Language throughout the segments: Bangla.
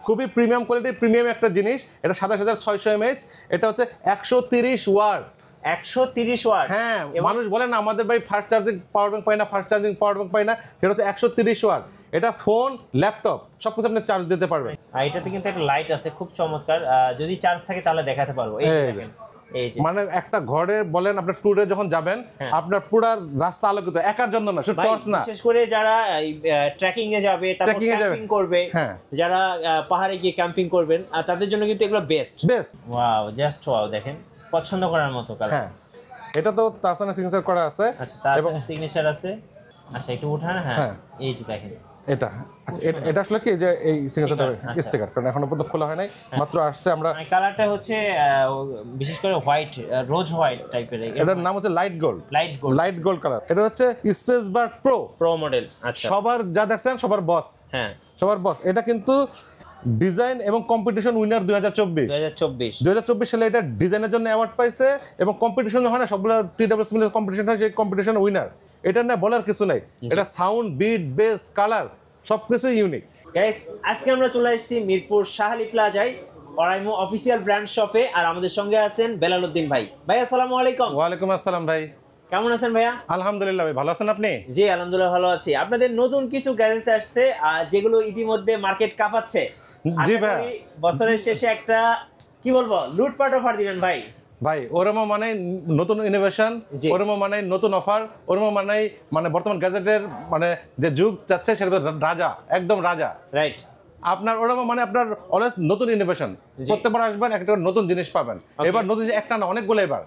খুবই প্রিমিয়াম কোয়ালিটি, প্রিমিয়াম একটা জিনিস। এটা 27600 mAh, এটা হচ্ছে 130 ওয়াট। 130 ওয়াট। হ্যাঁ, মানুষ বলে না আমাদের ভাই ফাস্ট চার্জিং পাওয়ার ব্যাংক পাই না, ফাস্ট চার্জিং পাওয়ার ব্যাংক পাই না, সেটা হচ্ছে 130 ওয়াট। এটা ফোন, ল্যাপটপ সবকিছু আপনি চার্জ দিতে পারবেন। আর এটাতে কিন্তু একটা লাইট আছে খুব চমৎকার, যদি চার্জ থাকে তাহলে দেখাতে পারবো। এই দেখেন, এই যে মানে একটা ঘরে বলেন আপনার ট্যুরে যখন যাবেন, আপনার পুরো রাস্তা আলোকিত, একার জন্য না, শুধু টর্চ না, বিশেষ করে যারা ট্রেকিং এ যাবে, তারপর ক্যাম্পিং করবে, যারা পাহাড়ে গিয়ে ক্যাম্পিং করবেন, তাদের জন্য কিন্তু এগুলো বেস্ট। ওয়াও, জাস্ট ওয়াও, দেখেন পছন্দ করার মতো কালার। হ্যাঁ, এটা তো তাহসানের সিগনেচার করা আছে। আচ্ছা, তাহসানের সিগনেচার আছে। আচ্ছা, একটু উঠান। হ্যাঁ, এই যে দেখেন এটা। আচ্ছা, এটা আসলে কি যে এই সিগনেচারটা স্টিকার, কারণ এখনো পর্যন্ত খোলা হয় নাই, মাত্র আসছে। আমরা কালারটা হচ্ছে বিশেষ করে হোয়াইট, রোজ হোয়াইট টাইপের। এটার নাম হচ্ছে লাইট গোল্ড কালার। এটা হচ্ছে স্পেস বার্ড প্রো মডেল। আচ্ছা, সবার যা দেখছেন সবার বস। হ্যাঁ, সবার বস। এটা কিন্তু ডিজাইন এবং কম্পিটিশন উইনার 2024 সালে এটা ডিজাইনের জন্য অ্যাওয়ার্ড পাইছে, এবং কম্পিটিশন হয় না সবগুলো TWS মিলে কম্পিটিশন হয়, সেই কম্পিটিশন উইনার। এটা না বলার কিছু নাই, এটা সাউন্ড, বিট, বেস, কালার সবকিছু ইউনিক। গাইস, আজকে আমরা চলে এসেছি মিরপুর শাহালি প্লাজায় অরাইমো অফিসিয়াল ব্র্যান্ড শপে, আর আমাদের সঙ্গে আছেন বেলাল উদ্দিন ভাই। ভাই আসসালামু আলাইকুম। ওয়ালাইকুম আসসালাম ভাই, কেমন আছেন ভাইয়া? আলহামদুলিল্লাহ ভাই, ভালো আছেন আপনি? জি আলহামদুলিল্লাহ ভালো আছি। আপনাদের নতুন কিছু গ্যাজেটস আসছে যেগুলো ইতিমধ্যে মার্কেট কাঁপাচ্ছে। জি ভাই, বছরের শেষে একটা কি বলবো লুটপাট অফার দিবেন ভাই। ওরমো মানে নতুন ইনোভেশন, ওরমো মানে নতুন অফার, ওরমো মানে বর্তমান গ্যাজেটের মানে যে যুগ যাচ্ছে সেটা রাজা, একদম রাজা। রাইট। আপনার ওরমো মানে আপনার অলওয়েজ নতুন ইনোভেশন, প্রত্যেকবার আসবেন একটা নতুন জিনিস পাবেন। এবার নতুন একটা না, অনেকগুলো এবার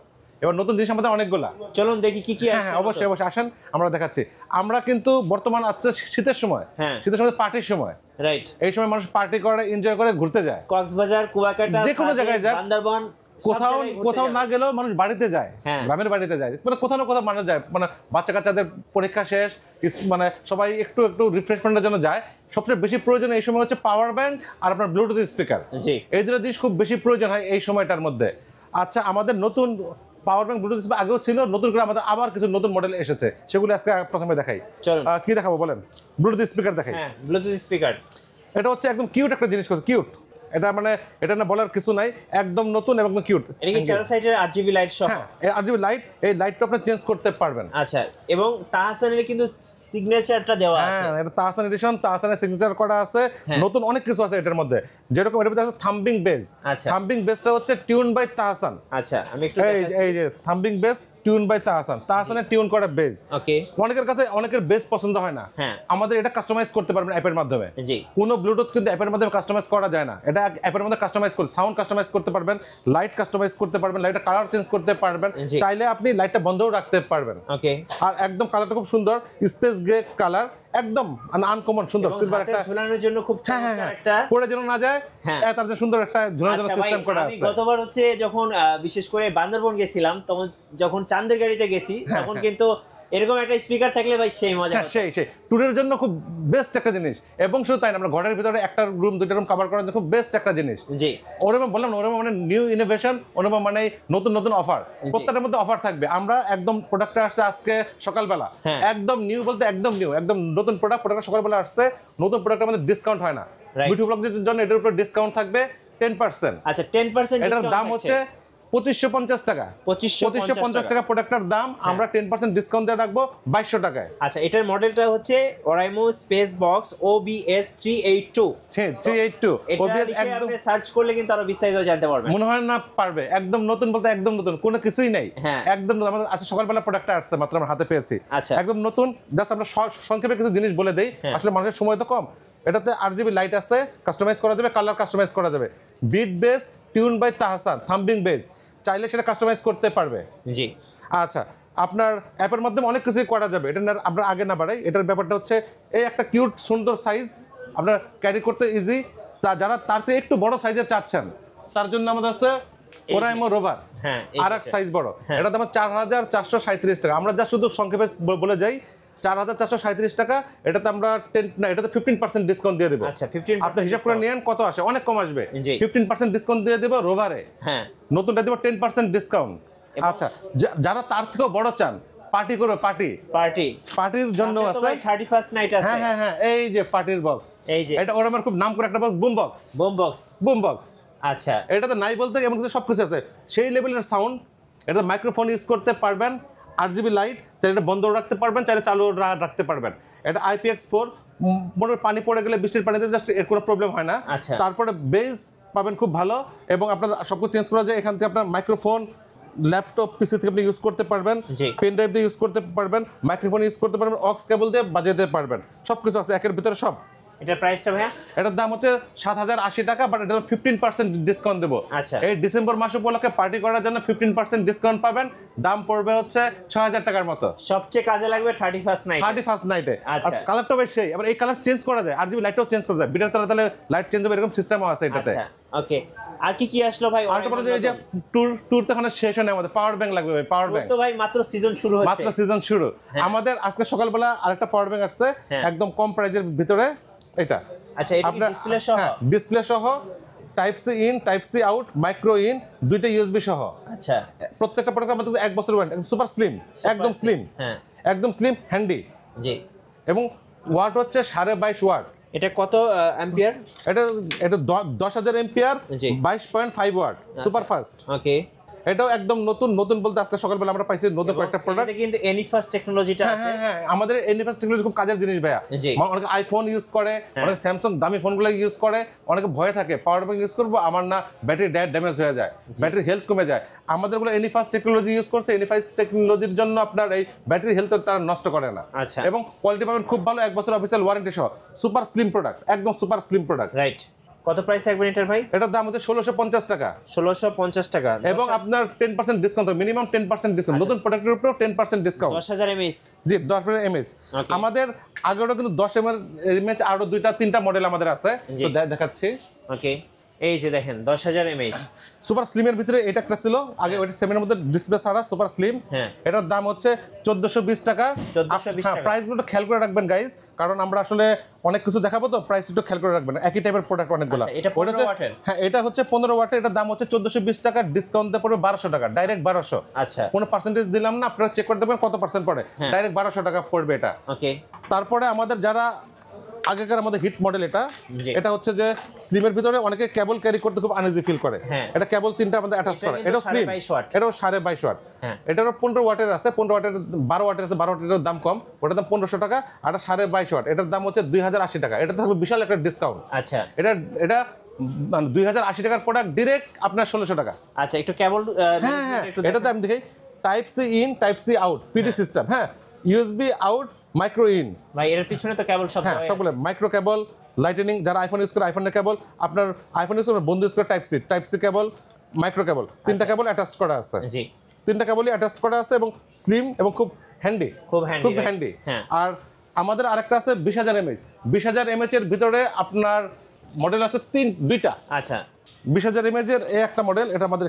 নতুন জিনিস আমাদের অনেকগুলা। চলুন দেখি কি কি আছে। হ্যাঁ, অবশ্যই আসেন, আমরা দেখাচ্ছি। আমরা কিন্তু বর্তমান আছে শীতের সময়, শীতের সময় পার্টির সময়। রাইট। এই সময় মানুষ পার্টি করে, এনজয় করে, ঘুরতে যায়, কক্সবাজার, কুয়াকাটা, যে কোনো জায়গায় যায়, বান্দরবান, কোথাও না গেলেও মানুষ বাড়িতে যায়, গ্রামের বাড়িতে যায়, মানে কোথাও না কোথাও মানুষ যায়, মানে বাচ্চা কাচ্চাদের পরীক্ষা শেষ, মানে সবাই একটু রিফ্রেশমেন্টের জন্য যায়। সবচেয়ে বেশি প্রয়োজন এই সময় হচ্ছে পাওয়ার ব্যাংক আর আপনার ব্লুটুথ স্পিকার। এই দুটো জিনিস খুব বেশি প্রয়োজন হয় এই সময়টার মধ্যে। আচ্ছা, আমাদের নতুন পাওয়ার ব্যাংক, ব্লুটুথ স্পিকার আগেও ছিল, নতুন করে আমাদের আবার কিছু নতুন মডেল এসেছে, সেগুলো আজকে প্রথমে দেখাই। কি দেখাবো বলেন? ব্লুটুথ স্পিকার দেখাই। ব্লুটুথ স্পিকার, এটা হচ্ছে একদম কিউট একটা জিনিস, কিউট। এটা মানে এটা না বলার কিছু নাই, একদম নতুন এবং কিউট। এটা কি চার সাইডের RGB লাইট সহ? হ্যাঁ, RGB লাইট, এই লাইটটা আপনি চেঞ্জ করতে পারবেন। আচ্ছা, এবং তাহসানের কিন্তু সিগনেচারটা দেওয়া আছে। হ্যাঁ, এটা তাহসান এডিশন, তাহসানের সিগনেচার করা আছে। নতুন অনেক কিছু আছে এটার মধ্যে, যেরকম এটার মধ্যে আছে থাম্বিং বেস। থাম্বিং বেসটা হচ্ছে টিউন বাই তাহসান। আচ্ছা, আমি একটু এই যে thumping bass tune by Tahsan, তাহসানের টিউন করা বেস। ওকে। অনেকের কাছে অনেকের বেস পছন্দ হয় না, আমাদের এটা কাস্টমাইজ করতে পারবেন অ্যাপের মাধ্যমে। কোনো ব্লুটুথ কিন্তু অ্যাপের মাধ্যমে কাস্টমাইজ করা যায় না, এটা অ্যাপের মধ্যে কাস্টমাইজ করে সাউন্ড কাস্টমাইজ করতে পারবেন, লাইট কাস্টমাইজ করতে পারবেন, লাইটের কালার চেঞ্জ করতে পারবেন, চাইলে আপনি লাইটটা বন্ধও রাখতে পারবেন। ওকে। আর একদম কালারটা খুব সুন্দর, স্পেস গ্রে কালার, একদম আনকমন সুন্দর সিলভার একটা ঝুলানোর জন্য খুব চমৎকার একটা, পরে যেন না যায় তার জন্য সুন্দর একটা ঝুলানোর জন্য সিস্টেম করা আছে। আমি গতবার হচ্ছে যখন বিশেষ করে বান্দরবন গেছিলাম, তখন যখন চান্দের গাড়িতে গেছি, তখন কিন্তু এরকম একটা স্পিকার থাকলে ভাই সেই মজা। সেই ট্যুরের জন্য খুব বেস্ট একটা জিনিস, এবং শুধু তাই না, আমরা ঘরের ভিতরে একটা রুম, দুইটা রুম কভার করার জন্য খুব বেস্ট একটা জিনিস। ওরকম বললাম, ওরকম মানে নিউ ইনোভেশন, ওরকম মানে নতুন অফার, প্রত্যেকটার মধ্যে অফার থাকবে। আমরা একদম প্রোডাক্টটা আসছে আজকে সকালবেলা, একদম নিউ বলতে একদম নিউ, একদম নতুন প্রোডাক্টটা সকালবেলা আসছে। নতুন প্রোডাক্টের মধ্যে ডিসকাউন্ট হয় না, বিউটি ব্লগদের জন্য এটার উপর ডিসকাউন্ট থাকবে 10%। আচ্ছা, 10%। এটার দাম হচ্ছে 2550 টাকা। 2550 টাকা প্রোডাক্টের দাম, আমরা 10% ডিসকাউন্ট দিয়ে রাখবো 2200 টাকায়। আচ্ছা, এটার মডেলটা হচ্ছে অরাইমো স্পেস বক্স OBS 382। 382 OBS, একদম সার্চ করলে কিন্তু আরো বিস্তারিত জানতে পারবেন। মনে হয় না পারবে, একদম নতুন বলতে একদম নতুন, কোনো কিছুই নাই, একদম নতুন। আমাদের আজকে সকালবেলা প্রোডাক্টটা আসছে, মাত্র আমরা হাতে পেয়েছি, একদম নতুন। জাস্ট আমরা সংক্ষেপে কিছু জিনিস বলে দেই, আসলে মানুষের সময় তো কম। এটাতে RGB লাইট আছে, কাস্টমাইজ করা যাবে, কালার কাস্টমাইজ করা যাবে, beat bass, tune by Tahsan, thumping bass, চাইলে সেটা কাস্টমাইজ করতে পারবে। জি। আচ্ছা, আপনার অ্যাপের মাধ্যমে অনেক কিছুই করা যাবে, এটা আপনার আগে না বাড়াই। এটার ব্যাপারটা হচ্ছে এই একটা কিউট সুন্দর সাইজ, আপনার ক্যারি করতে ইজি। যারা তার থেকে একটু বড় সাইজের চাচ্ছেন, তার জন্য আমাদের আছে ওরাইমো রোভার, আর এক সাইজ বড়। এটা দাম 4437 টাকা। আমরা যা শুধু সংক্ষেপে বলে যাই, 4437 টাকা। এটাতে আমরা এটাতে 15% ডিসকাউন্ট দিয়ে দেবো। আচ্ছা, 15% আপনি হিসাব করে নিয়েন কত আসে, অনেক কম আসবে। 15% ডিসকাউন্ট দিয়ে দেবো রোভারে, নতুনটা দেবো 10% ডিসকাউন্ট। আচ্ছা, যারা তার থেকেও বড় চান, পার্টি করবে, পার্টির জন্য আছে। 31st নাইট আছে। হ্যাঁ হ্যাঁ, এই যে পার্টির বক্স, এই যে এটা ওর আমার খুব নাম করে একটা বক্স, বুম বক্স। আচ্ছা, এটাতে নাই বলতে এমন কিছু সব কিছু আছে, সেই লেভেলের সাউন্ড। এটা মাইক্রোফোন ইউজ করতে পারবেন, 8GB লাইট, চাইলে এটা বন্ধ রাখতে পারবেন, চাইলে চালু রাখতে পারবেন। এটা IPX4, মনে পানি পড়ে গেলে বৃষ্টির পানিতে জাস্ট এর কোনো প্রবলেম হয় না। আচ্ছা। তারপরে বেস পাবেন খুব ভালো, এবং আপনার সবকিছু চেঞ্জ করা যায় এখান থেকে। আপনার মাইক্রোফোন, ল্যাপটপ, পিসি থেকে আপনি ইউজ করতে পারবেন, পেন ড্রাইভ দিয়ে ইউজ করতে পারবেন, মাইক্রোফোন ইউজ করতে পারবেন, অক্স কেবল দিয়ে বাজাতে পারবেন, সব কিছু আছে একের ভিতরে সব। এটার প্রাইসটা ভাইয়া? এটার দাম হচ্ছে 7080 টাকা, বাট এটা 15% ডিসকাউন্ট দেবো। আচ্ছা, এই ডিসেম্বর মাস উপলক্ষে পার্টি করার জন্য 15% ডিসকাউন্ট পাবেন। দাম পড়বে হচ্ছে 6000 টাকার মতো। সবচেয়ে কাজে লাগবে 31st নাইটে। আচ্ছা, কালারটা বেশ সেই, আবার এই কালার চেঞ্জ করা যায়, RGB লাইটটাও চেঞ্জ করা যায়, বিটার তাহলে লাইট চেঞ্জ হবে, এরকম সিস্টেমও আছে এটাতে। আচ্ছা, ওকে। আর কি আসলো ভাই? আর তারপরে যে ট্যুর তো এখানে শেষ হয় না, আমাদের পাওয়ার ব্যাংক লাগবে ভাই, পাওয়ার ব্যাংক তো ভাই মাত্র সিজন শুরু হচ্ছে। আমাদের আজকে সকালবেলা আরেকটা পাওয়ার ব্যাংক আসছে, একদম কম প্রাইজের ভিতরে এটা। আচ্ছা, এটা কি ডিসপ্লে সহ? হ্যাঁ, ডিসপ্লে সহ, type C in, type C out, micro in, দুইটা USB সহ। আচ্ছা, প্রত্যেকটা প্রোডাক্টের মধ্যে 1 বছর ওয়ারেন্টি, সুপার স্লিম, একদম স্লিম। হ্যাঁ, একদম স্লিম, হ্যান্ডি। জি। এবং ওয়াট হচ্ছে 22.5 ওয়াট। এটা কত অ্যাম্পিয়ার? এটা 10,000 এম্পিয়ার, 22.5 ওয়াট, সুপার ফাস্ট। ওকে। এটাও একদম নতুন বলতে আজকে সকালবেলা আমরা পাইছি নতুন কয়েকটা প্রোডাক্ট। এটা কিন্তু এনিফাস্ট টেকনোলজিটা আছে। হ্যাঁ, আমাদের এনিফাস্ট টেকনোলজি খুব কাজের জিনিস ভাইয়া। অনেকে আইফোন ইউজ করে, অনেকে স্যামসাং দামি ফোনগুলো ইউজ করে, অনেকে ভয় থাকে পাওয়ার ব্যাংক ইউজ করবো আমার না ব্যাটারি ড্যামেজ হয়ে যায়, ব্যাটারি হেলথ কমে যায়। আমাদেরগুলো এনিফাস্ট টেকনোলজি ইউজ করছে, এনিফাস্ট টেকনোলজির জন্য আপনার এই ব্যাটারি হেলথ তারা নষ্ট করে না। আচ্ছা, এবং কোয়ালিটি পাবেন খুব ভালো, 1 বছর অফিসিয়াল ওয়ারেন্টি সহ, সুপার স্লিম প্রোডাক্ট, একদম সুপার স্লিম প্রোডাক্ট। রাইট। কত প্রাইস থাকবে এটার ভাই? এটার দাম হচ্ছে 1650 টাকা। 1650 টাকা, এবং আপনার 10% ডিসকাউন্ট, মিনিমাম 10% ডিসকাউন্ট, নতুন প্রোডাক্টের উপর 10% ডিসকাউন্ট। 10000 mAh। জি, 10 mAh। আমাদের আগেও কিন্তু 10 mAh আরো 2-3টা মডেল আমাদের আছে, তো দেখাচ্ছি। ওকে, এই যে দেখেন 10000 mAh সুপার স্লিমের ভিতরে এটা একটা ছিল আগে, ওটা 7 এর মধ্যে ডিসপ্লে ছাড়া সুপার স্লিম। এটার দাম হচ্ছে 1420 টাকা। 1420 টাকা। প্রাইসগুলো খেয়াল করে রাখবেন গাইস, কারণ আমরা আসলে অনেক কিছু দেখাবো, তো প্রাইস একটু খেয়াল করে রাখবেন, একই টাইপের প্রোডাক্ট অনেকগুলো। এটা 15 ওয়াটের? হ্যাঁ, এটা হচ্ছে 15 ওয়াটের, এটার দাম হচ্ছে 1420 টাকা, ডিসকাউন্ট দিয়ে পড়বে 1200 টাকা, ডাইরেক্ট 1200। আচ্ছা, কোনো পার্সেন্টেজ দিলাম না, আপনারা চেক করে দেবেন কত পার্সেন্ট পড়ে, ডাইরেক্ট 1200 টাকা পড়বে এটা। ওকে। তারপরে আমাদের যারা আগেকার আমাদের হিট মডেল, এটা হচ্ছে যে স্লিমের ভিতরে অনেকে কেবল ক্যারি করতে খুব আনইজি ফিল করে, এটা কেবল 3টা আমাদের অ্যাটাচ করে, এটাও স্লিম, এটাও 22.5 ওয়াট। এটারও 15 ওয়াটের আছে, 15 ওয়াটের 12 ওয়াটের আছে, 12 ওয়াটের দাম কম, ওটার দাম 1500 টাকা, আর 22.5 ওয়াট এটার দাম হচ্ছে 2080 টাকা। এটা থাকবে বিশাল একটা ডিসকাউন্ট। আচ্ছা, এটা 2080 টাকার প্রোডাক্ট, ডিরেক্ট আপনার 1600 টাকা। আচ্ছা, একটু কেবল এটাতে আমি দেখি type C in, type C out, PD system, হ্যাঁ, USB আউট, মাইক্রো ইন। ভাই এর পিছনে তো কেবল সব, হ্যাঁ, সবগুলো মাইক্রো কেবল, লাইটেনিং, যারা আইফোন ইউজ করে আইফোনের কেবল, আপনার আইফোন ইউজ করে বন্ধু ইউজ করে টাইপ সি কেবল, মাইক্রো কেবল, 3টা কেবল অ্যাটাচ করা আছে। জি, 3টা কেবলই অ্যাটাচ করা আছে, এবং স্লিম এবং খুব হ্যান্ডি, খুব হ্যান্ডি। আর আমাদের আরেকটা আছে 20000 mAh। 20000 mAh এর ভিতরে আপনার মডেল আছে 2টা। আচ্ছা, 20000 mAh এর এই একটা মডেল, এটা আমাদের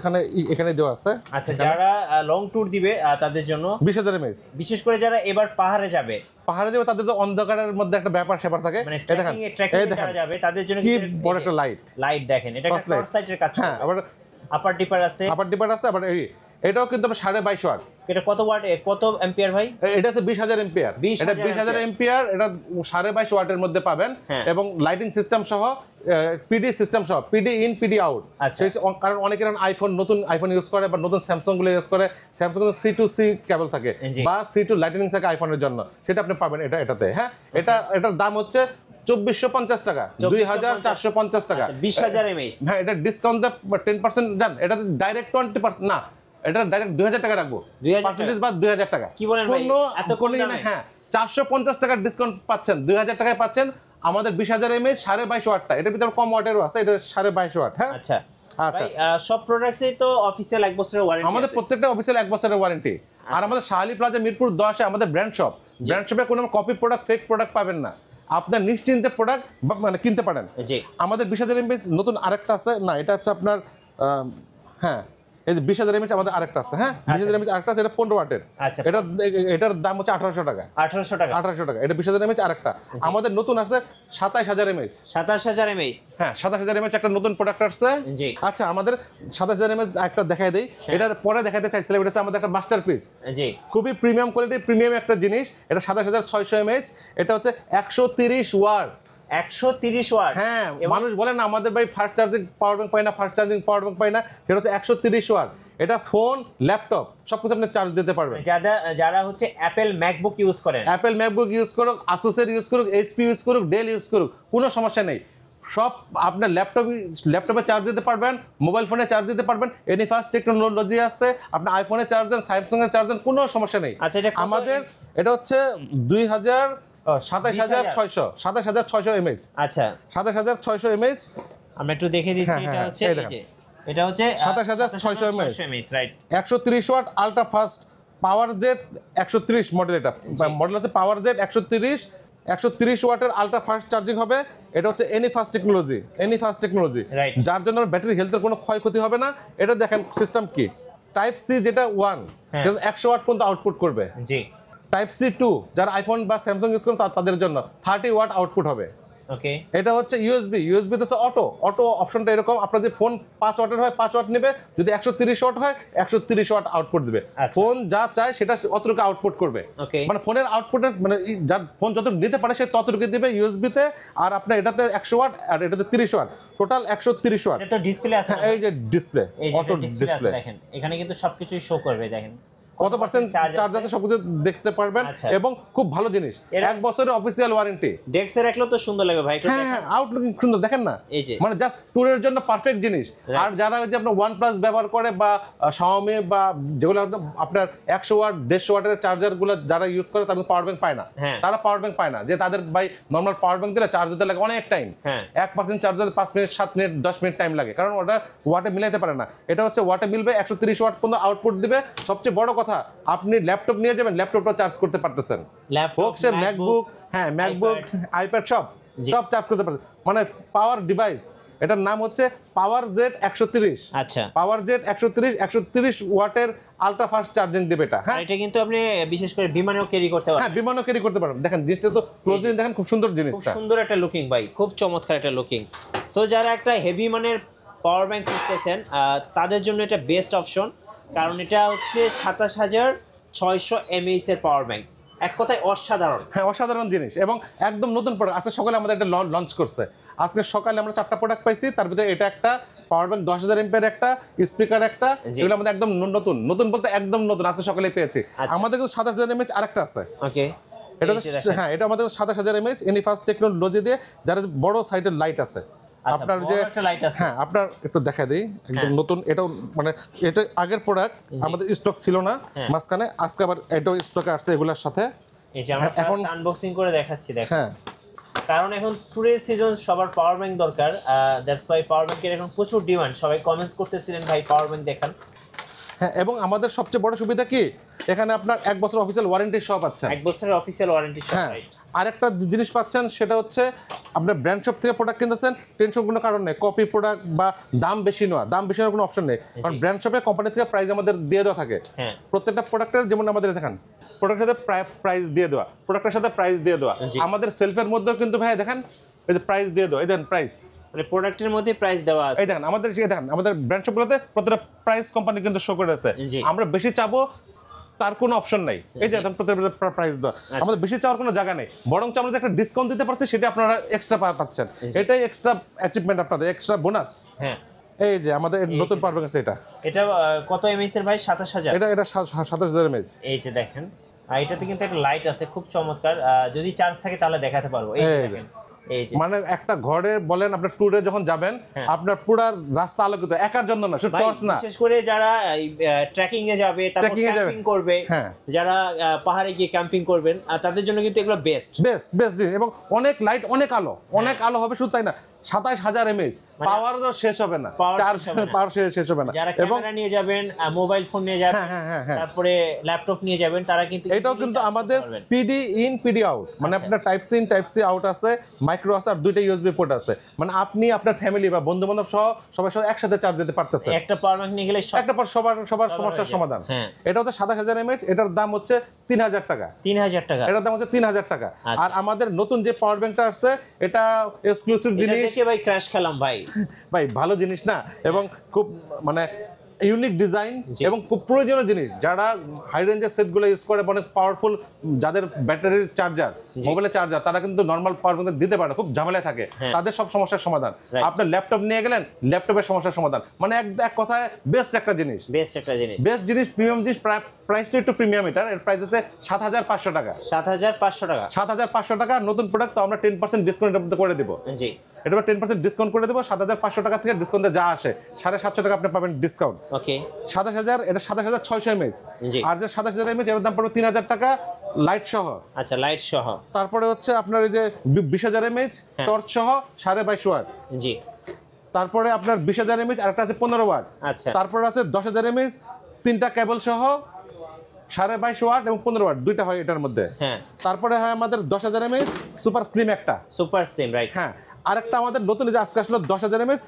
এখানে দেওয়া আছে। আচ্ছা, যারা লং ট্যুর দিবে তাদের জন্য 20000 mAh, বিশেষ করে যারা এবার পাহাড়ে যাবে তাদের তো অন্ধকারের মধ্যে একটা ব্যাপার থাকে, মানে ট্রেকিং যারা যাবে তাদের জন্য কি বড় একটা লাইট দেখেন, এটা একটা টর্চ লাইটের কাজ করে। আবার আপার ডিপার আছে, আবার এটাও কিন্তু 22.5 ওয়াট। এটা কত ওয়াট, কত অ্যাম্পিয়ার ভাই? এটা আছে 20000 এম্পিয়ার। এটা 20000 এম্পিয়ার, এটা 22.5 ওয়াটের মধ্যে পাবেন, এবং লাইটিং সিস্টেম সহ, PD সিস্টেম সহ, PD ইন, PD আউট। কারণ অনেকের আইফোন, নতুন আইফোন ইউজ করে বা নতুন স্যামসাং গুলো ইউজ করে, স্যামসাং এর C2C কেবল থাকে বা C2 লাইটিনিং থাকে আইফোনের জন্য, সেটা আপনি পাবেন এটাতে। হ্যাঁ, এটার দাম হচ্ছে 2450 টাকা, 2450 টাকা। 20000 mAh। হ্যাঁ, এটা ডিসকাউন্ট 10% জান, এটা ডাইরেক্ট 20% না, এটা ডাইরেক্ট 2000 টাকা রাখবো, পার্সেন্টেজ বাদ 2000 টাকা। কি বলেন ভাই, এত কম দামে? হ্যাঁ, 450 টাকার ডিসকাউন্ট পাচ্ছেন, 2000 টাকায় পাচ্ছেন আমাদের 20000 mAh 22.5 ওয়াটটা। এটার ভিতরে কম ওয়াটেরও আছে, এটা 22.5 ওয়াট। হ্যাঁ, আচ্ছা, সব প্রোডাক্টসই তো অফিসিয়াল 1 বছরের ওয়ারেন্টি, আমাদের প্রত্যেকটা অফিসিয়াল 1 বছরের ওয়ারেন্টি। আর আমাদের শাহালি প্লাজা মিরপুর 10 এ আমাদের ব্র্যান্ড শপে কোনো কপি প্রোডাক্ট, ফেক প্রোডাক্ট পাবেন না, আপনার নিশ্চিন্তে প্রোডাক্ট মানে কিনতে পারেন। আমাদের 20000 mAh নতুন আরেকটা আছে, না এটা হচ্ছে আপনার, হ্যাঁ এই যে 20,000 mAh আমাদের আরেকটা আছে, হ্যাঁ 20,000 mAh আরেকটা আছে, এটা 15 ওয়াটের। এটা এটার দাম হচ্ছে 1800 টাকা। 1800 টাকা। এটা 20,000 mAh আরেকটা। আমাদের নতুন আছে 27,000 mAh। 27,000 mAh, হ্যাঁ 27,000 mAh একটা নতুন প্রোডাক্ট আসছে। জি। আচ্ছা আমাদের 27,000 mAh একটা দেখাই দেই, এটার পরে দেখাতে চাইছিলাম, এটা হচ্ছে আমাদের একটা মাস্টারপিস, জি, খুবই প্রিমিয়াম কোয়ালিটি, প্রিমিয়াম একটা জিনিস। এটা 27,600 mAh, এটা হচ্ছে 130 ওয়াট। 130 ওয়াট। হ্যাঁ, মানুষ বলে না আমাদের ভাই ফাস্ট চার্জিং পাওয়ার ব্যাংক পাই না, ফাস্ট চার্জিং পাওয়ার ব্যাংক পাই না, সেটা হচ্ছে 130 ওয়াট। এটা ফোন, ল্যাপটপ সবকিছু আপনি চার্জ দিতে পারবেন। যারা হচ্ছে অ্যাপেল ম্যাকবুক ইউজ করেন, অ্যাপেল ম্যাকবুক ইউজ করুক, আসুসের ইউজ করুক, এইচপি ইউজ করুক, ডেল ইউজ করুক, কোনো সমস্যা নেই। সব আপনার ল্যাপটপে চার্জ দিতে পারবেন, মোবাইল ফোনে চার্জ দিতে পারবেন। এনি ফাস্ট টেকনোলজি আছে, আপনি আইফোনে চার্জ দেন, স্যামসাংয়ে চার্জ দেন, কোনো সমস্যা নেই। আচ্ছা, এটা আমাদের এটা হচ্ছে 27,600 mAh। আচ্ছা, 27,600 mAh। আমরা একটু দেখে দিচ্ছি। এটা হচ্ছে এটা হচ্ছে 27,600 mAh, right. 130 watt ultra fast power jet 130 model. এটা মডেল হচ্ছে পাওয়ার জেট 130 ওয়াটের আলট্রা ফাস্ট চার্জিং হবে। এটা হচ্ছে এনি ফাস্ট টেকনোলজি, যার জন্য ব্যাটারি হেলথের কোনো ক্ষয়ক্ষতি হবে না। এটা দেখেন সিস্টেম কি, টাইপ সি যেটা 1 100 ওয়াট পর্যন্ত আউটপুট করবে। জি। টাইপ সি 2 যারা আইফোন বা স্যামসাং ইউজ করেন তাদের জন্য 30 ওয়াট আউটপুট হবে। ওকে। এটা হচ্ছে ইউএসবি তো হচ্ছে অটো অপশনটা এরকম, আপনার যদি ফোন 5 ওয়াটের হয় 5 ওয়াট নেবে, যদি 130 ওয়াট হয় 130 ওয়াট আউটপুট দিবে। ফোন যা চায় সেটা অতটুকু আউটপুট করবে। মানে ফোনের আউটপুটের মানে যার ফোন যতটুকু নিতে পারে সে ততটুকু দিবে ইউএসবিতে। আর আপনার এটাতে 100 ওয়াট আর এটাতে 30 ওয়াট, টোটাল 130 ওয়াট। এটা তো ডিসপ্লে আছে, এই যে ডিসপ্লে, অটো ডিসপ্লে দেখেন, এখানে কিন্তু সবকিছুই শো করবে। দেখেন কত পার্সেন্ট চার্জ আছে সবকিছু দেখতে পারবেন। এবং খুব ভালো জিনিস, 1 বছরের অফিসিয়াল ওয়ারেন্টি। ডেক্সে রাখলেও তো সুন্দর লাগে ভাই। হ্যাঁ, আউটলুকিং সুন্দর, দেখেন না, মানে জাস্ট ট্যুরের জন্য পারফেক্ট জিনিস। আর যারা ওই যে আপনার OnePlus ব্যবহার করে বা Xiaomi বা যেগুলো আপনার 100 ওয়াট 150 ওয়াটের চার্জারগুলো যারা ইউজ করে তারা পাওয়ার ব্যাংক পায় না, তারা পাওয়ার ব্যাংক পায় না, যে তাদের ভাই নর্মাল পাওয়ার ব্যাংক দিলে চার্জ দিতে লাগে অনেক time. 1% charger 5 minute 7 minute 10 minute time লাগে, কারণ ওটা ওয়াটে মিলাইতে পারে না। এটা হচ্ছে ওয়াটে মিলবে, 130 ওয়াট পর্যন্ত আউটপুট দিবে। সবচেয়ে বড় কথা, আপনি ল্যাপটপ নিয়ে যাবেন, ল্যাপটপটা চার্জ করতে পারতেছেন। হোক সে ম্যাকবুক, হ্যাঁ ম্যাকবুক, আইপ্যাড সব চার্জ করতে পারতেন। মানে পাওয়ার ডিভাইস, এটার নাম হচ্ছে পাওয়ার জেট 130। আচ্ছা, পাওয়ার জেট 130 ওয়াটের আলট্রা ফাস্ট চার্জিং দেবে এটা। হ্যাঁ, এটা কিন্তু আপনি বিশেষ করে বিমানেও ক্যারি করতে পারবেন। হ্যাঁ, বিমানেও ক্যারি করতে পারবেন। দেখেন জিনিসটা তো ক্লোজলি দেখেন, খুব সুন্দর জিনিস, খুব সুন্দর একটা লুকিং ভাই, খুব চমৎকার একটা লুকিং। সো যারা একটা হেভি মানের পাওয়ার ব্যাংক খুঁজতেছেন তাদের জন্য এটা বেস্ট অপশন, কারণ এটা হচ্ছে 27,600 mAh এর পাওয়ার ব্যাংক। এক কথায় অসাধারণ। হ্যাঁ, অসাধারণ জিনিস এবং একদম নতুন প্রোডাক্ট। আজকে সকালে আমাদের একটা লঞ্চ করছে, আজকে সকালে আমরা 4টা প্রোডাক্ট পাইছি, তার ভিতরে এটা একটা, পাওয়ার ব্যাংক 10,000 এমপিয়ার একটা, স্পিকার একটা, এগুলো আমাদের একদম নতুন বলতে একদম নতুন, আজকে সকালে পেয়েছি। আমাদের কিন্তু 27,000 mAh আরেকটা আছে। ওকে, এটা হ্যাঁ, এটা আমাদের 27,000 mAh এনি ফাস্ট টেকনোলজি দিয়ে, যার বড় সাইডের লাইট আছে। আপনার যে হ্যাঁ, আপনার একটু দেখা দেই, একদম নতুন। এটাও মানে এটা আগের প্রোডাক্ট, আমাদের স্টক ছিল না মাঝখানে, আজকে আবার এটাও স্টকে আসছে এগুলোর সাথে। এই যে আমরা এখন আনবক্সিং করে দেখাচ্ছি। দেখেন, হ্যাঁ, কারণ এখন টুডে সিজন সবার পাওয়ার ব্যাংক দরকার, দ্যাটস ওয়াই পাওয়ার ব্যাংকের এখন প্রচুর ডিমান্ড। সবাই কমেন্টস করতেছিলেন ভাই পাওয়ার ব্যাংক দেখান। হ্যাঁ, এবং আমাদের সবচেয়ে বড় সুবিধা কি, এখানে আপনার 1 বছর অফিসিয়াল ওয়ারেন্টি সহ পাচ্ছেন। 1 বছরের অফিসিয়াল ওয়ারেন্টি সহ। হ্যাঁ, আরেকটা জিনিস পাচ্ছেন, সেটা হচ্ছে আপনার ব্র্যান্ড শপ থেকে প্রোডাক্ট কিনতেছেন, টেনশন কোনো কারণ নেই। কপি প্রোডাক্ট বা দাম বেশি নেওয়ার কোনো অপশন নেই, কারণ ব্র্যান্ড শপে কোম্পানি থেকে প্রাইস আমাদের দিয়ে দেওয়া থাকে প্রত্যেকটা প্রোডাক্টের। যেমন আমাদের দেখেন প্রোডাক্টের সাথে প্রাইস দিয়ে দেওয়া, প্রোডাক্টের সাথে প্রাইস দিয়ে দেওয়া। আমাদের সেলফের মধ্যেও কিন্তু ভাই দেখেন এই যে প্রাইস দিয়ে দেওয়া, এই দেখেন প্রাইস, মানে প্রোডাক্টের মধ্যে প্রাইস দেওয়া আছে। এই দেখেন আমাদের ব্র্যান্ড শপগুলোতে প্রত্যেকটা প্রাইস কোম্পানি কিন্তু শো করে আছে। আমরা বেশি চাবো তার কোনো অপশন নাই, এই যে প্রত্যেকটা প্রাইস দেওয়া, আমাদের বেশি চাওয়ার কোনো জায়গা নেই, বরং আমরা যে একটা ডিসকাউন্ট দিতে পারছি সেটা আপনারা এক্সট্রা পাচ্ছেন। এটাই এক্সট্রা অ্যাচিভমেন্ট, আপনাদের এক্সট্রা বোনাস। হ্যাঁ, এই যে আমাদের নতুন পাওয়ার ব্যাংক, এটা কত mAh এর ভাই? 27,000। এটা 27,000 mAh। এই যে দেখেন, এটাতে কিন্তু একটা লাইট আছে, খুব চমৎকার। যদি চার্জ থাকে তাহলে দেখাতে পারবো। এই যে দেখেন, মানে একটা ঘরে বলেন আপনার ট্যুরে যখন যাবেন, আপনার পুরো রাস্তা আলোকিত, একার জন্য না, শুধু টর্চ না, বিশেষ করে যারা ট্রেকিং এ যাবে, তারপর ক্যাম্পিং করবে, যারা পাহাড়ে গিয়ে ক্যাম্পিং করবেন, তাদের জন্য কিন্তু এগুলো বেস্ট জিনিস। এবং অনেক লাইট, অনেক আলো হবে, শুধু তাই না, 27,000 mAh পাওয়ার তো শেষ হবে না, চার্জ পাওয়ার শেষ হবে না। যারা ক্যামেরা নিয়ে যাবেন, মোবাইল ফোন নিয়ে যাবেন, তারপরে ল্যাপটপ নিয়ে যাবেন, তারা কিন্তু এটাও কিন্তু আমাদের পিডি ইন পিডি আউট, মানে আপনার type C in type C out আছে, মাইক্রো আছে আর 2টা ইউএসবি পোর্ট আছে, মানে আপনি আপনার ফ্যামিলি বা বন্ধু বান্ধব সহ সবাই সহ একসাথে চার্জ দিতে পারতেছেন। একটা পাওয়ার ব্যাংক নিয়ে গেলে একটা পর সবার সমস্যার সমাধান। এটা হচ্ছে 27000 mAh, এটার দাম হচ্ছে 3000 টাকা। 3000 টাকা, এটার দাম হচ্ছে 3000 টাকা। আর আমাদের নতুন যে পাওয়ার ব্যাংকটা আসছে এটা এক্সক্লুসিভ জিনিস। এটা দেখে ভাই ক্র্যাশ খেলাম ভাই। ভাই ভালো জিনিস না, এবং খুব মানে ইউনিক ডিজাইন এবং খুব প্রয়োজনীয় জিনিস। যারা হাই রেঞ্জের সেটগুলো ইউজ করে, অনেক পাওয়ারফুল, যাদের ব্যাটারির চার্জার, মোবাইলের চার্জার, তারা কিন্তু নর্মাল পাওয়ার ব্যাংক দিতে পারে না, খুব ঝামেলায় থাকে, তাদের সব সমস্যার সমাধান। আপনার ল্যাপটপ নিয়ে গেলেন, ল্যাপটপের সমস্যার সমাধান, মানে এক কথায় বেস্ট একটা জিনিস। বেস্ট জিনিস, প্রিমিয়াম জিনিস। প্রাইসটা একটু প্রিমিয়াম, এর প্রাইস হচ্ছে 7500 টাকা। 7500 টাকা, 7500 টাকা নতুন প্রোডাক্ট, তো আমরা 10% ডিসকাউন্ট করে দেবো। জি, এটা 10% ডিসকাউন্ট করে দেবো। 7500 টাকা থেকে ডিসকাউন্টে যা আসে 750 টাকা আপনি পাবেন ডিসকাউন্ট। ওকে, 27000, এটা 27600 mAh। আর যে 27000 mAh এর দাম পড়বে 3000 টাকা লাইট সহ। আচ্ছা, লাইট সহ। তারপরে হচ্ছে আপনার এই যে 20000 mAh টর্চ সহ 22.5 ওয়াট। জি, তারপরে আপনার 20000 mAh আর একটা আছে 15 ওয়াট। আচ্ছা, তারপরে আছে 10000 mAh, 3টা কেবল সহ 22.5 ওয়াট এবং 15 ওয়াট, দুইটা হয় এটার মধ্যে। তারপরে হয় আমাদের 10000 mAh সুপার স্লিম একটা। Super slim, right. হ্যাঁ, আরেকটা আমাদের নতুন যে আজকে আসলো 10000 mAh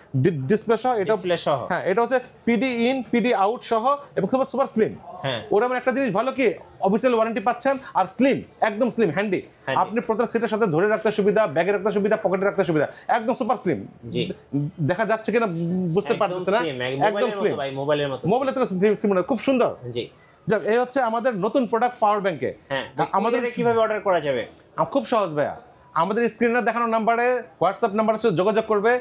ডিসপ্লে সহ, এটা ডিসপ্লে সহ। হ্যাঁ, এটা হচ্ছে পিডি ইন পিডি আউট সহ এবং সুপার স্লিম। ওরা একটা জিনিস ভালো কি, অফিসিয়াল ওয়ারেন্টি পাচ্ছেন, আর স্লিম, একদম স্লিম, হ্যান্ডি। আপনি প্রত্যেক সিটের সাথে ধরে রাখতে সুবিধা, ব্যাগে রাখতে সুবিধা, পকেটে রাখতে সুবিধা, একদম সুপার স্লিম। দেখা যাচ্ছে কিনা বুঝতে পারতেছে না, একদম স্লিম, মোবাইলের থেকে স্লিম, খুব সুন্দর। জি, যাক, এই হচ্ছে আমাদের নতুন প্রোডাক্ট পাওয়ার ব্যাংকে। আমাদের কিভাবে অর্ডার করা যাবে? খুব সহজ ভাইয়া, আমাদের স্ক্রিনে দেখানো নাম্বারে, হোয়াটসঅ্যাপ নাম্বারে যোগাযোগ করবে।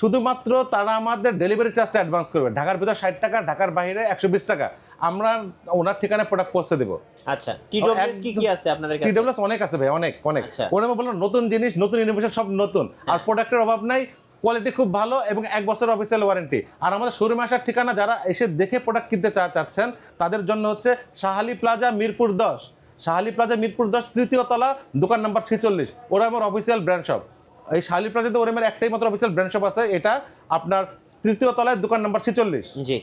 শুধুমাত্র তারা আমাদের ডেলিভারি চার্জটা অ্যাডভান্স করবে। ঢাকার ভিতর 60 টাকা, ঢাকার বাইরে 120 টাকা। আমরা ওনার ঠিকানায় প্রোডাক্ট পৌঁছে দেবো। আচ্ছা, টিডব্লিউএস কি আছে আপনাদের কাছে? টিডব্লিউএস অনেক আছে ভাই, অনেক। ওরা বললো নতুন জিনিস, নতুন ইনোভেশন, সব নতুন, আর প্রোডাক্টের অভাব নাই, কোয়ালিটি খুব ভালো এবং 1 বছর অফিসিয়াল ওয়ারেন্টি। আর আমাদের শোরুমে আসার ঠিকানা, যারা এসে দেখে প্রোডাক্ট কিনতে চাচ্ছেন তাদের জন্য হচ্ছে শাহালি প্লাজা, মিরপুর 10, শাহালি প্লাজা, মিরপুর 10, 3য় তলা, দোকান নাম্বার 46। ওরা আমার অফিসিয়াল ব্র্যান্ড শপ। এই শাহালি প্লাজাতে ওরা আমার একটাই মাত্র অফিসিয়াল ব্র্যান্ড শপ আছে, এটা আপনার 3য় তলায়, দোকান নাম্বার 46। জি,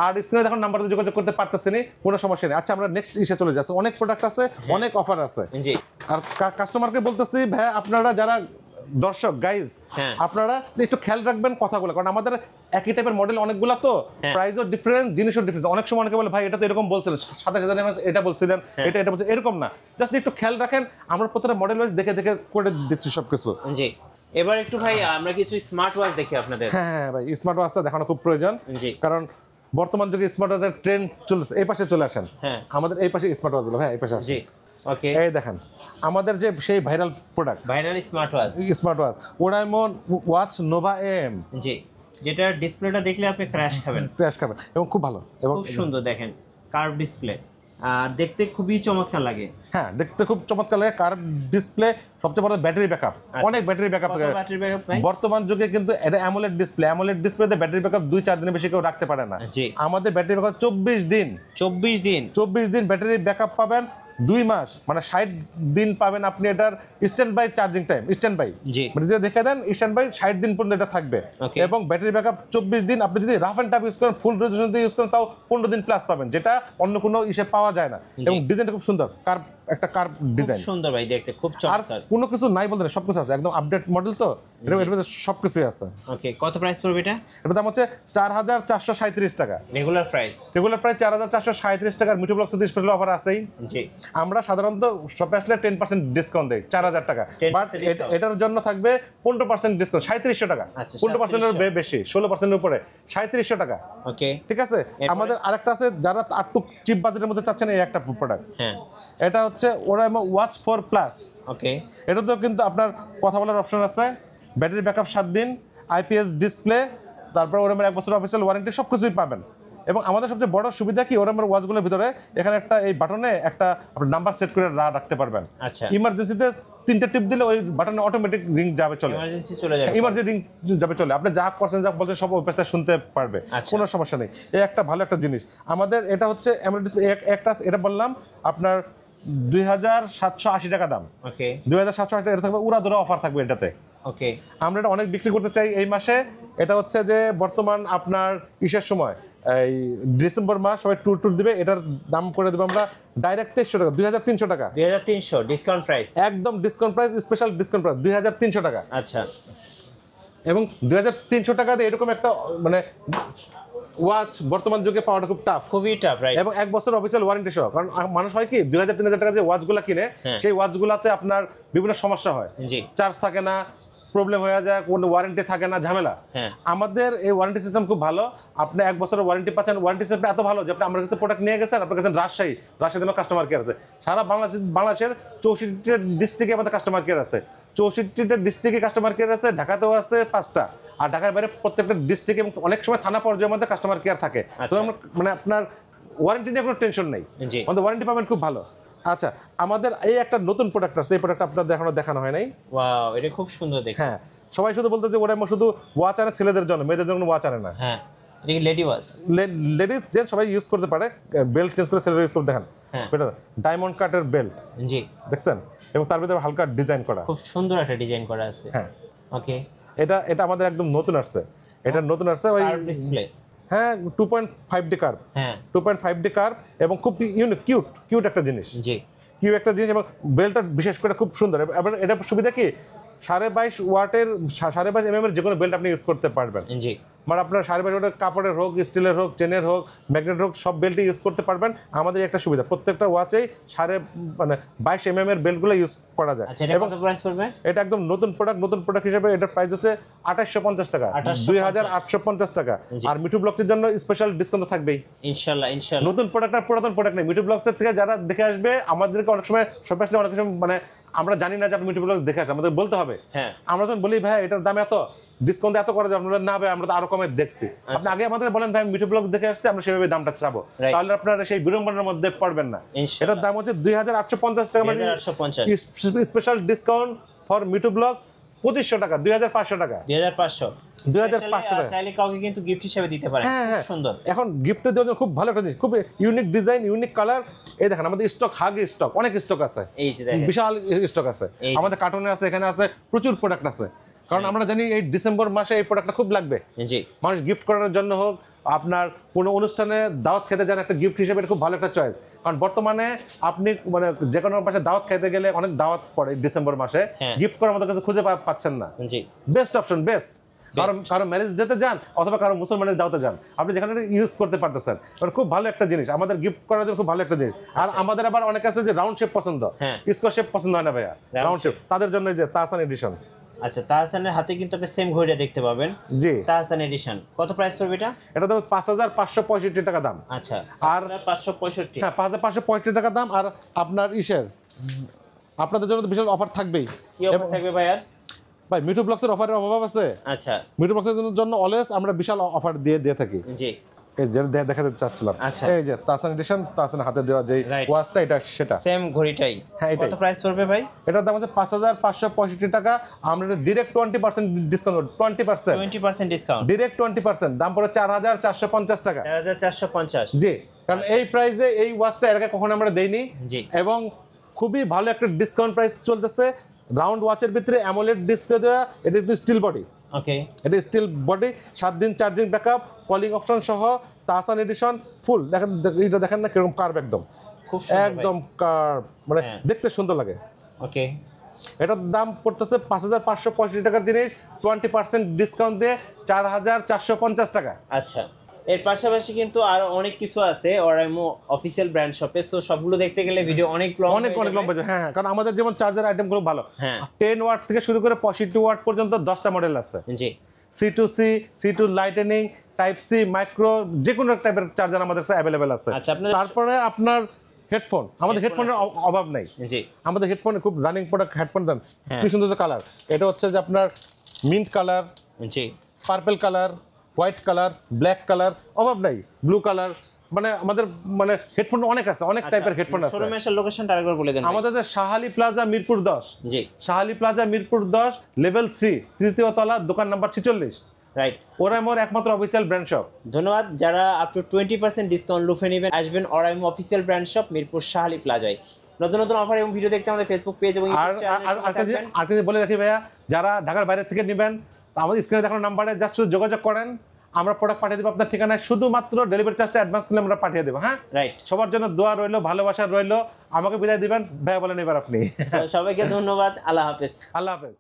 আর স্ক্রিনে দেখুন নাম্বারে যোগাযোগ করতে পারতেছেন, কোনো সমস্যা নেই। আচ্ছা, আমরা নেক্সট ইসে চলে যাচ্ছি। অনেক প্রোডাক্ট আছে, অনেক অফার আছে। জি, আর কাস্টমারকে বলতেছি, ভাই আপনারা যারা দর্শক গাইজ, আপনারা একটু খেয়াল রাখবেন কথাগুলো, কারণ আমাদের একই টাইপের মডেল অনেকগুলো, তো প্রাইসও ডিফারেন্ট, জিনিসও ডিফারেন্ট। অনেক সময় অনেকে বলে ভাই এটা তো এরকম বলছিলেন, 27000 mAh এটা বলছিলেন, এটা বলছেন, এরকম না। জাস্ট একটু খেয়াল রাখেন, আমরা প্রত্যেকটা মডেল ওয়াইজ দেখে করে দিচ্ছি সবকিছু। জি, এবার একটু ভাই আমরা কিছু স্মার্ট ওয়াচ দেখি আপনাদের। হ্যাঁ ভাই, স্মার্ট ওয়াচটা দেখানো খুব প্রয়োজন, কারণ বর্তমান যুগে স্মার্ট ওয়াচের ট্রেন্ড চলছে। এই পাশে চলে আসেন, আমাদের এই পাশে স্মার্ট ওয়াচগুলো, ভাই এই পাশে আসেন। ওকে, এই দেখেন আমাদের যে সেই viral product, viral smart watch, Oraimo watch Nova M. জি, যেটা ডিসপ্লেটা দেখলে আপনি ক্র্যাশ খাবেন এবং খুব ভালো এবং খুব সুন্দর। দেখেন কার্ভ ডিসপ্লে, আর দেখতে খুবই চমৎকার লাগে। হ্যাঁ, দেখতে খুব চমৎকার লাগে। কার্ভ ডিসপ্লে, সবচেয়ে বড় ব্যাটারি ব্যাকআপ, অনেক ব্যাটারি ব্যাকআপ। বর্তমান যুগে কিন্তু এটা অ্যামোলেড ডিসপ্লেতে ব্যাটারি ব্যাকআপ 2-4 দিনের বেশি কেউ রাখতে পারে না। আমাদের ব্যাটারি ব্যাকআপ 24 দিন ব্যাটারি ব্যাকআপ পাবেন, 2 মাস, মানে 60 দিন পাবেন আপনি। এটার standby charging time, standby মানে যদি রেখে দেন স্ট্যান্ড বাই 60 দিন পর্যন্ত এটা থাকবে। এবং ব্যাটারি ব্যাকআপ 24 দিন। আপনি যদি রাফ এন্ড টাফ ইউজ করেন, ফুল রেজোলিউশন দিয়ে ইউজ করেন, তাও 15 দিন প্লাস পাবেন, যেটা অন্য কোনো ইসে পাওয়া যায় না। এবং ডিজাইনটা খুব সুন্দর, একটা কার্ভ ডিজাইন, সুন্দর ভাই, দেখতে খুব চমৎকার। আর কোনো কিছু নাই বলতে না, সবকিছু আছে, একদম আপডেট মডেল, তো এর মধ্যে সবকিছুই আছে। ওকে, কত প্রাইস পড়বে এটা? এটার দাম হচ্ছে 4437 টাকা। রেগুলার প্রাইস 4437 টাকার মিঠু ব্লক্স ডিসপ্লে অফার আছেই। জি, আমরা সাধারণত শপে আসলে 10% ডিসকাউন্ট দেই, 4000 টাকা। বাট এটার জন্য থাকবে 15% ডিসকাউন্ট, 3700 টাকা। 15% এর বেশি, 16% এর উপরে 3700 টাকা। ওকে, ঠিক আছে। আমাদের আরেকটা আছে, যারা একটু চিপ বাজেটের মধ্যে চাচ্ছেন, এই একটা প্রোডাক্ট। হ্যাঁ, এটা হচ্ছে ওরাইমো ওয়াচ 4 প্লাস। ওকে, এটাতেও কিন্তু আপনার কথা বলার অপশন আছে, ব্যাটারি ব্যাকআপ 7 দিন, আইপিএস ডিসপ্লে, তারপর ওরামের 1 বছর অফিসিয়াল ওয়ারেন্টি, সব কিছুই পাবেন। এবং আমাদের সবচেয়ে বড় সুবিধা কি, ওরামের ওয়াচগুলোর ভিতরে এখানে একটা এই বাটনে একটা আপনি নাম্বার সেট করে রাখতে পারবেন। আচ্ছা, ইমার্জেন্সিতে 3টে টিপ দিলে ওই বাটনে অটোমেটিক রিং যাবে, চলে ইমার্জেন্সি রিং যাবে, চলে। আপনি যা করছেন, যা বলছেন, সব ওই পাশে শুনতে পারবে, কোনো সমস্যা নেই। এই একটা ভালো একটা জিনিস আমাদের। এটা হচ্ছে অ্যামোলেড ডিসপ্লে, একটা এটা বললাম আপনার 2780 টাকা দাম। ওকে, 2780 টাকা। এটা থাকবে উড়াধুরা অফার থাকবে এটাতে। ওকে, আমরা এটা অনেক বিক্রি করতে চাই এই মাসে। এটা হচ্ছে যে বর্তমান আপনার ইসের সময়, এই ডিসেম্বর মাস সবাই ট্যুর দিবে, এটার দাম করে দেবো আমরা ডাইরেক্ট 2300 টাকা, 2300 টাকা, 2300 ডিসকাউন্ট প্রাইস, একদম discount price, special discount price 2300 টাকা। আচ্ছা, এবং 2300 টাকাতে এরকম একটা মানে ওয়াচ বর্তমান যুগে পাওয়াটা খুব টাফ, খুবই টাফ, রাইট। এবং 1 বছর অফিসিয়াল ওয়ারেন্টি সহ। কারণ মানুষ হয় কি 2000-3000 টাকা যে ওয়াচগুলো কিনে, সেই ওয়াচগুলোতে আপনার বিভিন্ন সমস্যা হয়, জি, চার্জ থাকে না, প্রবলেম হয়ে যায়, কোনো ওয়ারেন্টি থাকে না, ঝামেলা। আমাদের এই ওয়ারেন্টি সিস্টেম খুব ভালো, আপনি 1 বছরের ওয়ারেন্টি পাচ্ছেন। ওয়ারেন্টি সিস্টেম এত ভালো যে আপনি আমার কাছে প্রোডাক্ট নিয়ে গেছেন, আপনার কাছে রাজশাহীতে কাস্টমার কেয়ার আছে, সারা বাংলাদেশের 64টা ডিস্ট্রিক্টে আমাদের কাস্টমার কেয়ার আছে, 64টা ডিস্ট্রিক্টে কাস্টমার কেয়ার আছে, ঢাকাতেও আছে 5টা, আর ঢাকার বাইরে প্রত্যেকটা ডিস্ট্রিক্ট এবং অনেক সময় থানা পর্যায়ের মধ্যে কাস্টমার কেয়ার থাকে। তো মানে আপনার ওয়ারেন্টি নিয়ে কোনো টেনশন নেই, আমাদের ওয়ারেন্টি পাবেন খুব ভালো। আচ্ছা, আমাদের এই একটা নতুন প্রোডাক্ট আছে, এই প্রোডাক্ট আপনার দেখানো হয় নাই। ওয়াও, এটা খুব সুন্দর দেখতে। হ্যাঁ, সবাই শুধু বলতে যে ওরাইমো শুধু ওয়াচ আনে ছেলেদের জন্য, মেয়েদের জন্য ওয়াচ আনে না। হ্যাঁ, এটা কি লেডি ওয়াচ? লেডিস জেন্টস সবাই ইউজ করতে পারে, বেল্ট চেঞ্জ করে ছেলেরা ইউজ করে। দেখেন এটা ডায়মন্ড কাটের বেল্ট, জি, দেখছেন, এবং তার ভিতরে হালকা ডিজাইন করা, খুব সুন্দর একটা ডিজাইন করা আছে। হ্যাঁ, ওকে, এটা আমাদের একদম নতুন আসছে, এটা নতুন আসছে ওই ডিসপ্লে, হ্যাঁ 2.5D কার্ভ, হ্যাঁ 2.5D কার্ভ, এবং খুব ইউনিক কিউট একটা জিনিস, জি, কিউট একটা জিনিস, এবং বেল্টটা বিশেষ করে খুব সুন্দর। এবার এটা সুবিধা কি 22.5 ওয়াটের 22.5 mm এর যে কোনো বেল্ট আপনি ইউজ করতে পারবেন। জি, মানে আপনার 22.5 ওয়াটের কাপড়ের হোক, স্টিলের হোক, চেনের হোক, ম্যাগনেট হোক, সব বেল্টই ইউজ করতে পারবেন। আমাদের একটা সুবিধা, প্রত্যেকটা ওয়াচেই 22 mm এর বেল্টগুলো ইউজ করা যায়। আচ্ছা, এটা কত প্রাইস পড়বে? এটা একদম নতুন প্রোডাক্ট হিসেবে এটার প্রাইস হচ্ছে 2850 টাকা, 2850 টাকা। আর মিঠু ব্লগসের জন্য স্পেশাল ডিসকাউন্ট থাকবেই ইনশাআল্লাহ। নতুন প্রোডাক্ট আর পুরাতন প্রোডাক্ট নেই, মিঠু ব্লগসের থেকে যারা দেখে আসবে, আমাদেরকে অনেক সময় সব আসলে অনেক সময় মানে আমরা জানি না যে আপনি মিঠু ব্লগস দেখে আসে, আমাদের বলতে হবে। আমরা যখন বলি ভাই এটার দাম এত, ডিসকাউন্ট এত করা যায়, আপনারা না ভাই আমরা তো আরো কমে দেখছি, আপনি আগে আমাদের বলেন ভাই মিঠু ব্লগস দেখে আসছে, আমরা সেভাবে দামটা চাবো, তাহলে আপনারা সেই বিড়ম্বনার মধ্যে পড়বেন না। এটার দাম হচ্ছে 2850 টাকা, মানে special discount for Mithu blogs 2500 টাকা, 2500 টাকা, 2500 টাকা। চাইলে কাউকে কিন্তু গিফট হিসেবে দিতে পারেন, খুব সুন্দর। এখন গিফটে দেওয়ার জন্য খুব ভালো একটা জিনিস, খুব ইউনিক ডিজাইন, ইউনিক কালার। এই দেখেন আমাদের স্টক, স্টক অনেক স্টক আছে, এই যে দেখেন বিশাল স্টক আছে, আমাদের কার্টুনে আছে, এখানে আছে, প্রচুর প্রোডাক্ট আছে। কারণ আমরা জানি এই ডিসেম্বর মাসে এই প্রোডাক্টটা খুব লাগবে, জি, মানুষ গিফট করার জন্য হোক, আপনার কোনো অনুষ্ঠানে দাওয়াত খেতে যান, একটা গিফট হিসেবে এটা খুব ভালো একটা চয়েস। কারণ বর্তমানে আপনি মানে যে কোনো পাশে দাওয়াত খেতে গেলে অনেক দাওয়াত পড়ে ডিসেম্বর মাসে, গিফট করার আমাদের কাছে খুঁজে পাচ্ছেন না, বেস্ট অপশন, বেস্ট। কারো ম্যারেজ যেতে যান অথবা কারো মুসলমানের দাওয়াতে যান, আপনি যেখানে ইউজ করতে পারতেছেন, খুব ভালো একটা জিনিস, আমাদের গিফট করার জন্য খুব ভালো একটা জিনিস। আর আমাদের আবার অনেক আছে যে রাউন্ড শেপ পছন্দ, স্কোয়ার শেপ পছন্দ হয় না ভাইয়া, রাউন্ড শেপ, তাদের জন্য যে তাহসান এডিশন। আচ্ছা, তাহসানের হাতে কিন্তু আপনি সেম ঘড়িটা দেখতে পাবেন, জি, তাহসান এডিশন। কত প্রাইস পড়বে এটা? এটা দাম 5565 টাকা দাম। আচ্ছা, আর 565, হ্যাঁ 5565 টাকা দাম। আর আপনার আপনাদের জন্য তো বিশাল অফার থাকবেই। কি অফার থাকবে ভাই? ভাই মিঠু ব্লগসের অফারের অভাব আছে? আচ্ছা, মিঠু ব্লগসের জন্য অলওয়েজ আমরা বিশাল অফার দিয়ে থাকি। জি, এই যে দেখাতে চাচ্ছিলাম, এই যে তাহসান এডিশন, তাহসানের হাতে দেওয়া যে ওয়াচটা, এটা সেটা সেম ঘড়িটাই। হ্যাঁ, কত প্রাইস পড়বে ভাই? এটার দাম আছে 5565 টাকা। আমরা ডিরেক্ট 20% ডিসকাউন্ট, 20% ডিসকাউন্ট, ডিরেক্ট 20%, দাম পড়ে 4450 টাকা, 4450। জি, কারণ এই প্রাইসে এই ওয়াচটা এর আগে কখনো আমরা দেইনি, এবং খুবই ভালো একটা ডিসকাউন্ট প্রাইস চলতেছে। রাউন্ড ওয়াচের ভিতরে অ্যামোলেড ডিসপ্লে দেওয়া, এটা কিন্তু স্টিল বডি, ওকে, এটা স্টিল বডি, 7 দিন চার্জিং ব্যাকআপ, কলিং অপশন সহ, তাহসান এডিশন ফুল। দেখেন এটা দেখেন না কিরকম কার্ভ, একদম কার্ভ, মানে দেখতে সুন্দর লাগে। ওকে, এটার দাম পড়তেছে 5565 টাকার জিনিস, 20% ডিসকাউন্ট দিয়ে 4450 টাকা। আচ্ছা, এর পাশাপাশি কিন্তু আরো অনেক কিছু আছে ওরাইমো অফিসিয়াল ব্র্যান্ড শপে, সো সবগুলো দেখতে গেলে ভিডিও অনেক লম্বা। হ্যাঁ, কারণ আমাদের যেমন চার্জার আইটেমগুলো ভালো, 10 ওয়াট থেকে শুরু করে 65 ওয়াট পর্যন্ত 10টা মডেল আছে, জি, C2C, C2 lightning, type C, micro, যে কোনো টাইপের চার্জার আমাদের কাছে অ্যাভেলেবেল আছে। তারপরে আপনার হেডফোন, আমাদের হেডফোনের অভাব নাই, জি, আমাদের হেডফোনে খুব রানিং প্রোডাক্ট হেডফোন দেন, কি সুন্দর কালার। এটা হচ্ছে যে আপনার মিন্ট কালার, জি, purple colour, white colour, black colour, অভাব নাই, ব্লু কালার, মানে আমাদের মানে হেডফোন অনেক আছে, অনেক টাইপের হেডফোন আছে। শোরুমের লোকেশনটা আরেকবার বলে দেন। আমাদের শাহালি প্লাজা মিরপুর 10, জি, শাহালি প্লাজা মিরপুর 10 লেভেল 3, তৃতীয় তলা, দোকান নাম্বার 46, রাইট। ওরাইমোর একমাত্র অফিসিয়াল ব্র্যান্ড শপ। ধন্যবাদ। যারা আপ টু 20% ডিসকাউন্ট লুফে নেবেন, আসবেন Oraimo official brand shop Mirpur Shah Ali প্লাজায়। নতুন নতুন অফার এবং ভিডিও দেখতে আমাদের ফেসবুক পেজ এবং ইউটিউব চ্যানেলে আর কিছু বলে রাখি ভাইয়া, যারা ঢাকার বাইরে থেকে নেবেন আমাদের স্ক্রিনে দেখানো নাম্বারে জাস্ট শুধু যোগাযোগ করেন, আমরা প্রোডাক্ট পাঠিয়ে দেবো আপনার ঠিকানায়, শুধুমাত্র ডেলিভারি চার্জটা অ্যাডভান্স করলে আমরা পাঠিয়ে দেবো। হ্যাঁ, রাইট। সবার জন্য দোয়া রইলো, ভালোবাসা রইলো। আমাকে বিদায় দিবেন ভাইয়া, বলেন এবার আপনি। সবাইকে ধন্যবাদ, আল্লাহ হাফেজ। আল্লাহ হাফেজ।